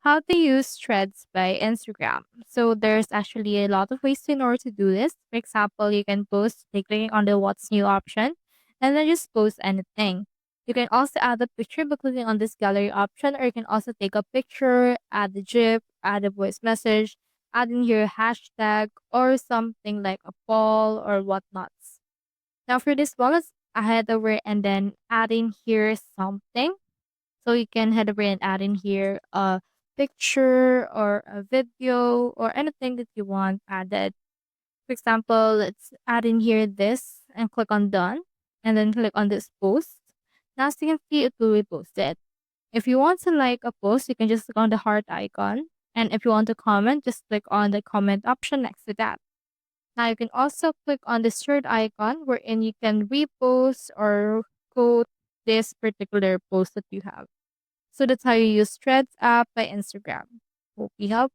How to use threads by Instagram. So there's actually a lot of ways in order to do this. For example, you can post by clicking on the what's new option and then just post anything. You can also add a picture by clicking on this gallery option, or you can also take a picture, add a GIF, add a voice message, add in your hashtag or something like a poll or whatnots. Now for this one, let's head over and then add in here something. So you can head over and add in here a picture or a video or anything that you want added. For example, let's add in here this and click on done and then click on this post. Now as you can see, it will repost it. If you want to like a post, you can just click on the heart icon. And if you want to comment, just click on the comment option next to that. Now you can also click on this third icon wherein you can repost or quote this particular post that you have. So that's how you use Threads app by Instagram. Hope you help.